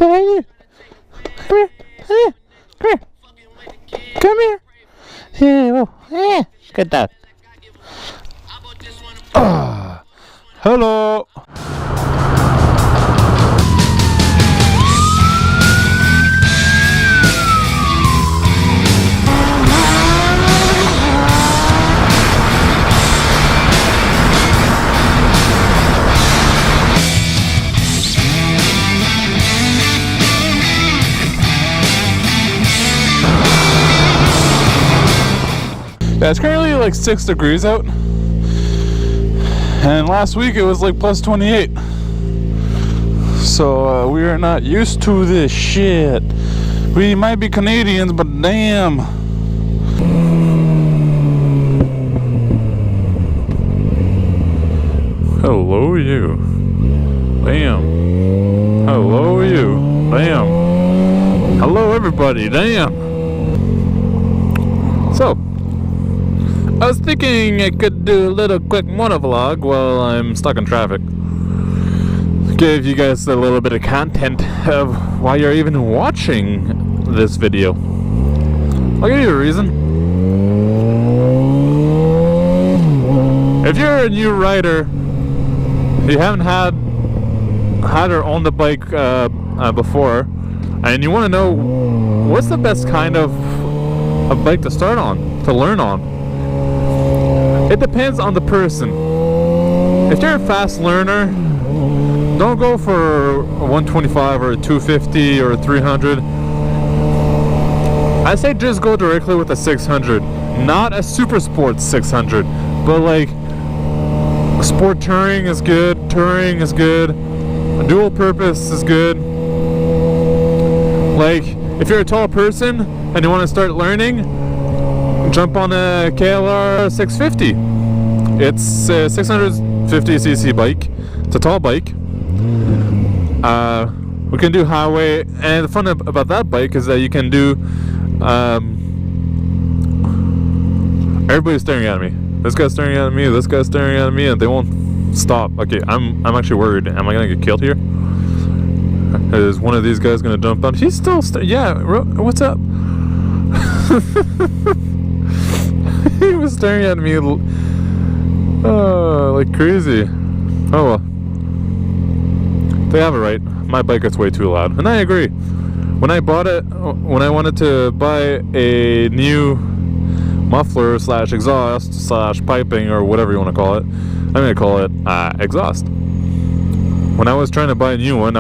Come here. Come here. Yeah, yeah. Good dog. Hello. Yeah, it's currently like 6 degrees out, and last week it was like plus 28. So we are not used to this shit. We might be Canadians, but damn. Hello, you. Damn. Hello, you. Damn. Hello, everybody. Damn. So, I was thinking I could do a little quick monovlog while I'm stuck in traffic. Give you guys a little bit of content of why you're even watching this video. I'll give you a reason. If you're a new rider, you haven't had or owned a bike before, and you want to know what's the best kind of a bike to start on, to learn on. It depends on the person. If you're a fast learner, don't go for a 125 or a 250 or a 300. I say just go directly with a 600. Not a super sports 600, but like sport touring is good, touring is good, dual purpose is good. Like if you're a tall person and you want to start learning, jump on a KLR 650. It's a 650cc bike. It's a tall bike. We can do highway, and the fun about that bike is that you can do. Everybody's staring at me. This guy's staring at me. This guy's staring at me, and they won't stop. Okay, I'm actually worried. Am I gonna get killed here? Is one of these guys gonna jump on? He's still yeah. What's up? He was staring at me like crazy. Oh well. They have it right. My bike gets way too loud. And I agree. When I bought it, when I wanted to buy a new muffler / exhaust / piping or whatever you want to call it, I'm going to call it exhaust. When I was trying to buy a new one,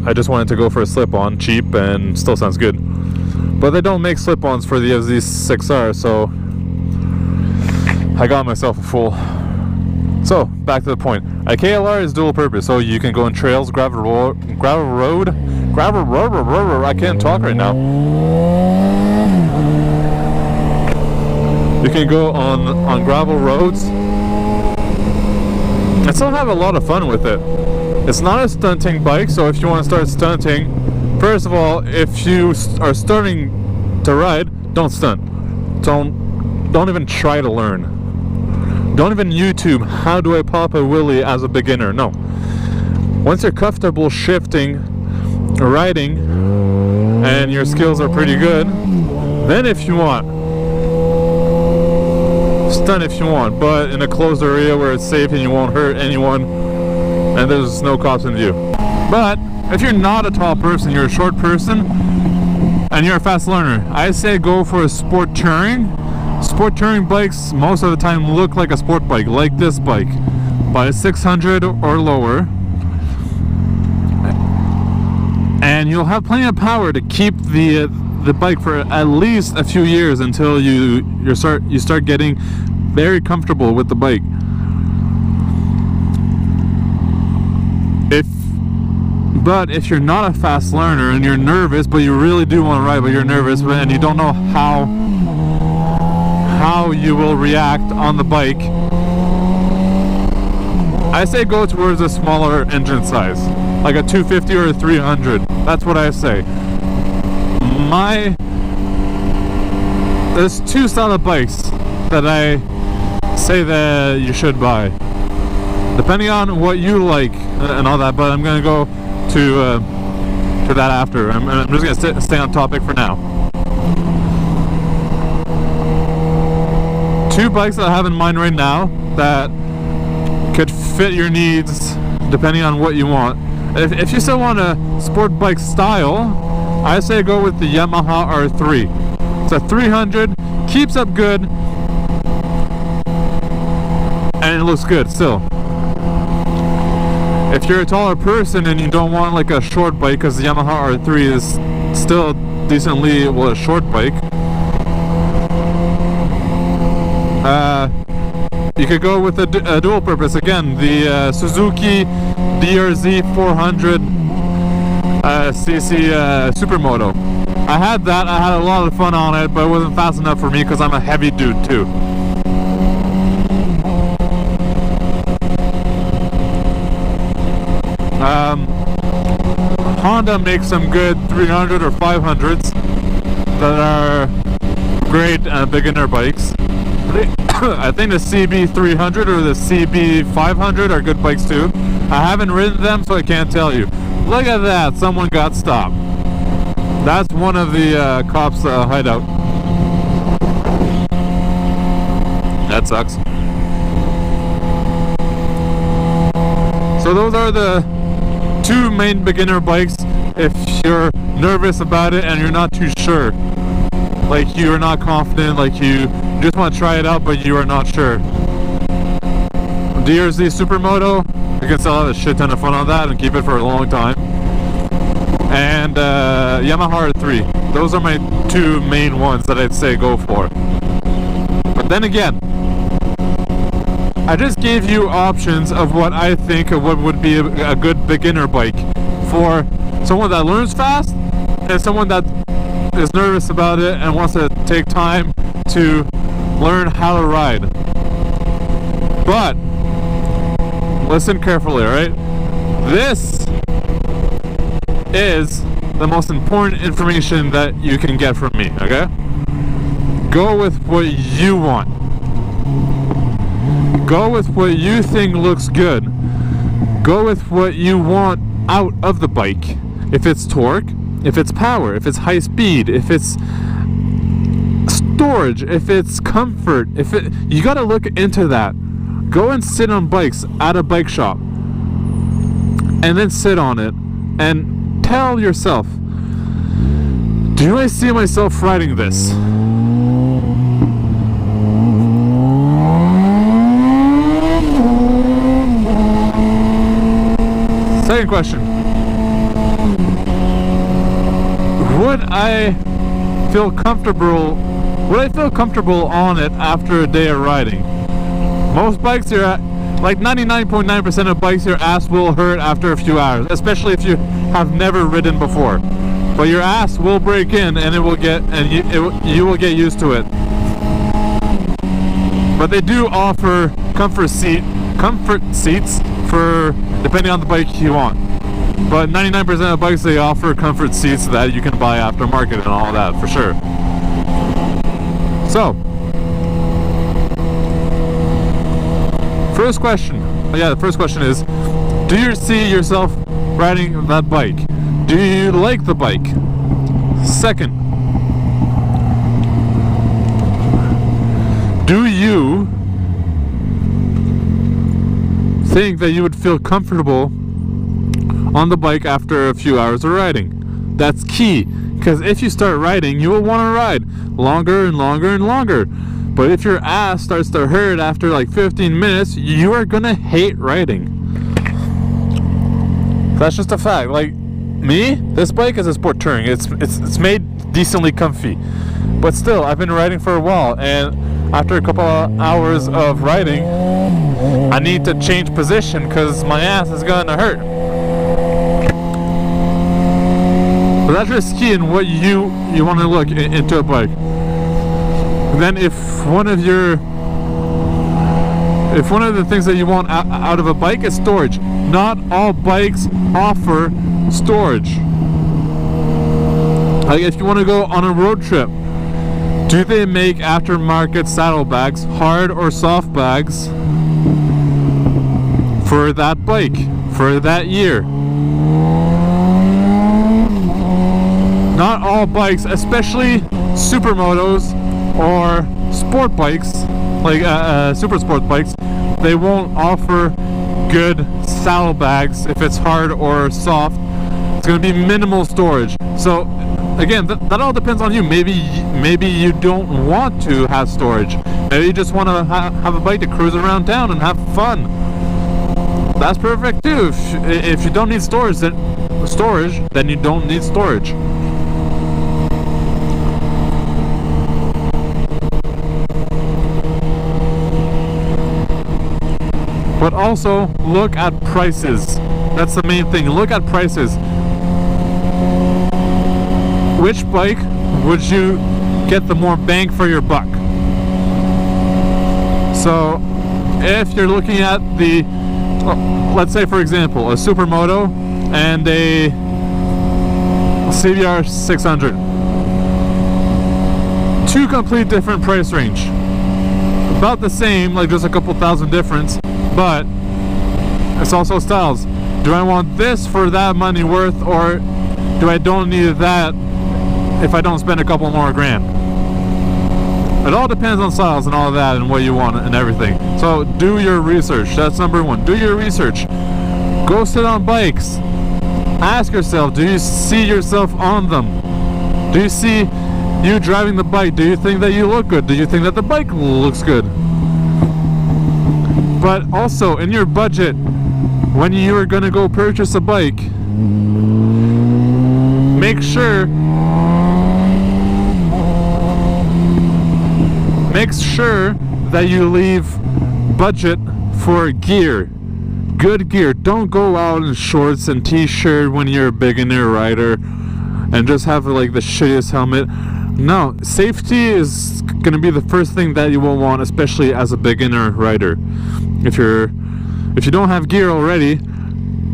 I just wanted to go for a slip-on, cheap and still sounds good. But they don't make slip-ons for the FZ6R, so I got myself a fool. So, back to the point. A KLR is dual purpose, so you can go on trails, gravel road, I can't talk right now. You can go on gravel roads and still have a lot of fun with it. It's not a stunting bike, so if you want to start stunting, first of all, if you are starting to ride, don't stunt. Don't even try to learn. Don't even YouTube, how do I pop a wheelie as a beginner? No. Once you're comfortable shifting, riding, and your skills are pretty good, then if you want, stunt if you want, but in a closed area where it's safe and you won't hurt anyone, and there's no cops in view. But if you're not a tall person, you're a short person, and you're a fast learner, I say go for a sport touring. Sport touring bikes most of the time look like a sport bike, like this bike. Buy a 600 or lower, and you'll have plenty of power to keep the bike for at least a few years until you start getting very comfortable with the bike. But if you're not a fast learner and you're nervous, but you really do want to ride, but you're nervous and you don't know how you will react on the bike, I say go towards a smaller engine size, like a 250 or a 300. That's what I say. There's two style of bikes that I say that you should buy, depending on what you like and all that, but I'm gonna go to to that after. I'm just gonna stay on topic for now. Two bikes that I have in mind right now that could fit your needs depending on what you want. If you still want a sport bike style, I say go with the Yamaha R3. It's a 300, keeps up good, and it looks good still. If you're a taller person and you don't want like a short bike, because the Yamaha R3 is still decently, well, a short bike, you could go with a dual purpose again, the Suzuki DRZ 400 cc Supermoto. I had that, I had a lot of fun on it, but it wasn't fast enough for me because I'm a heavy dude too. Honda makes some good 300 or 500s that are great beginner bikes. I think the CB300 or the CB500 are good bikes too. I haven't ridden them, so I can't tell you. Look at that, someone got stopped. That's one of the cops' hideout. That sucks. So those are the two main beginner bikes if you're nervous about it and you're not too sure. Like you're not confident, like you just want to try it out but you are not sure. DRZ Supermoto, you can still have a shit ton of fun on that and keep it for a long time. And Yamaha R3. Those are my two main ones that I'd say go for. But then again, I just gave you options of what I think of what would be a good beginner bike for someone that learns fast and someone that is nervous about it and wants to take time to learn how to ride. But listen carefully, alright? This is the most important information that you can get from me, okay? Go with what you want. Go with what you think looks good. Go with what you want out of the bike. If it's torque, if it's power, if it's high speed, if it's storage, if it's comfort, you gotta look into that. Go and sit on bikes at a bike shop and then sit on it and tell yourself, do I see myself riding this? Second question. Would I feel comfortable on it after a day of riding? Most bikes, like 99.9% of bikes, your ass will hurt after a few hours, especially if you have never ridden before. But your ass will break in and you will get used to it. But they do offer comfort seats for depending on the bike you want. But 99% of bikes, they offer comfort seats that you can buy aftermarket and all that for sure. So, first question. Yeah, the first question is, do you see yourself riding that bike? Do you like the bike? Second, do you think that you would feel comfortable on the bike after a few hours of riding? That's key, because if you start riding, you will want to ride longer and longer and longer. But if your ass starts to hurt after like 15 minutes, you are gonna hate riding. That's just a fact. Like me, this bike is a sport touring. It's made decently comfy, but still, I've been riding for a while, and after a couple of hours of riding, I need to change position because my ass is gonna hurt. But that's just key in what you want to look into a bike. Then if one of the things that you want out of a bike is storage, not all bikes offer storage. Like if you want to go on a road trip, do they make aftermarket saddlebags, hard or soft bags, for that bike, for that year? small bikes, especially supermotos or sport bikes, like super sport bikes, they won't offer good saddlebags if it's hard or soft. It's going to be minimal storage. So again, that all depends on you. Maybe you don't want to have storage. Maybe you just want to have a bike to cruise around town and have fun. That's perfect too. If you don't need storage, then you don't need storage. But also look at prices. That's the main thing. Look at prices. Which bike would you get the more bang for your buck? So if you're looking at the, let's say for example, a supermoto and a CBR 600, two complete different price range, about the same, like just a couple thousand difference, but it's also styles. Do I want this for that money worth, or do I don't need that if I don't spend a couple more grand? It all depends on styles and all of that and what you want and everything. So do your research. That's number one. Do your research. Go sit on bikes. Ask yourself, do you see yourself on them? Do you see you driving the bike? Do you think that you look good? Do you think that the bike looks good? But also in your budget, when you are going to go purchase a bike, make sure that you leave budget for gear. Good gear. Don't go out in shorts and t-shirt when you're a beginner rider and just have like the shittiest helmet. No, safety is gonna be the first thing that you will want, especially as a beginner rider. If you don't have gear already,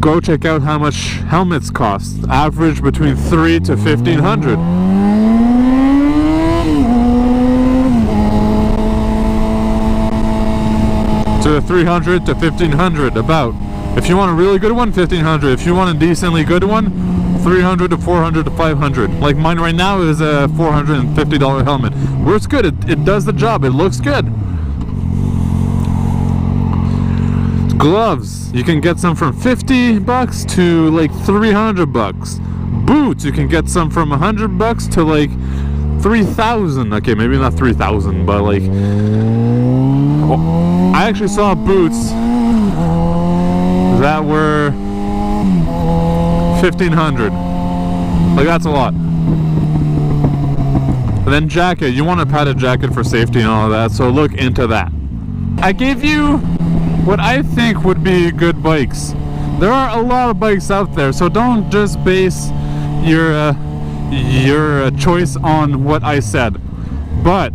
go check out how much helmets cost. Average between $300 to $1,500. To $300 to $1,500 about. If you want a really good one, $1,500. If you want a decently good one, $300 to $400 to $500. Like mine right now is a $450 helmet. Works good. It does the job. It looks good. Gloves, you can get some from $50 to like $300. Boots, you can get some from $100 to like 3,000. Okay, maybe not 3,000, but like, I actually saw boots that were $1,500. Like, that's a lot. And then jacket, you want a padded jacket for safety and all of that, so look into that. I gave you what I think would be good bikes. There are a lot of bikes out there, so don't just base your choice on what I said, but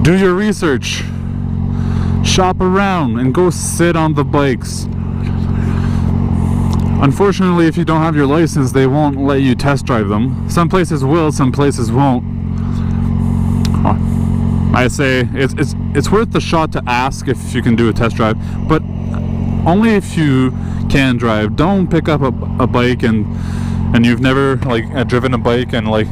do your research, shop around, and go sit on the bikes. Unfortunately, if you don't have your license, they won't let you test drive them. Some places will, some places won't. I say it's worth the shot to ask if you can do a test drive, but only if you can drive. Don't pick up a bike and you've never like driven a bike and like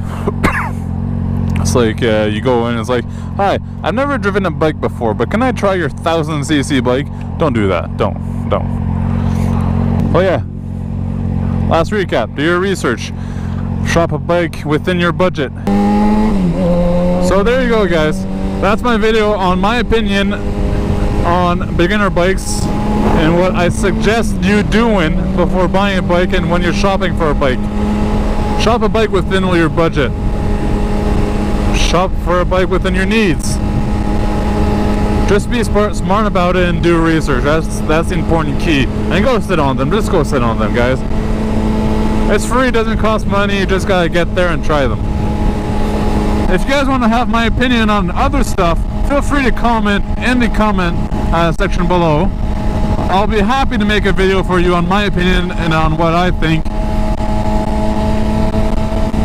it's like you go in and it's like, hi, I've never driven a bike before, but can I try your 1,000cc bike? Don't do that. Don't. Oh yeah, last recap, do your research, shop a bike within your budget. So there you go, guys. That's my video on my opinion on beginner bikes and what I suggest you doing before buying a bike and when you're shopping for a bike. Shop a bike within your budget. Shop for a bike within your needs. Just be smart about it and do research. That's the important key. And go sit on them. Just go sit on them, guys. It's free, doesn't cost money. You just gotta get there and try them. If you guys want to have my opinion on other stuff, feel free to comment in the comment section below. I'll be happy to make a video for you on my opinion and on what I think.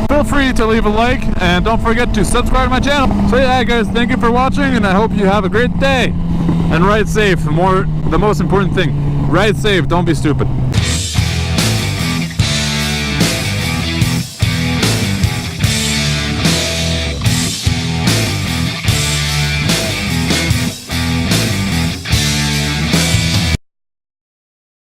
Feel free to leave a like and don't forget to subscribe to my channel. So yeah, guys, thank you for watching and I hope you have a great day. And ride safe. The most important thing, ride safe, don't be stupid.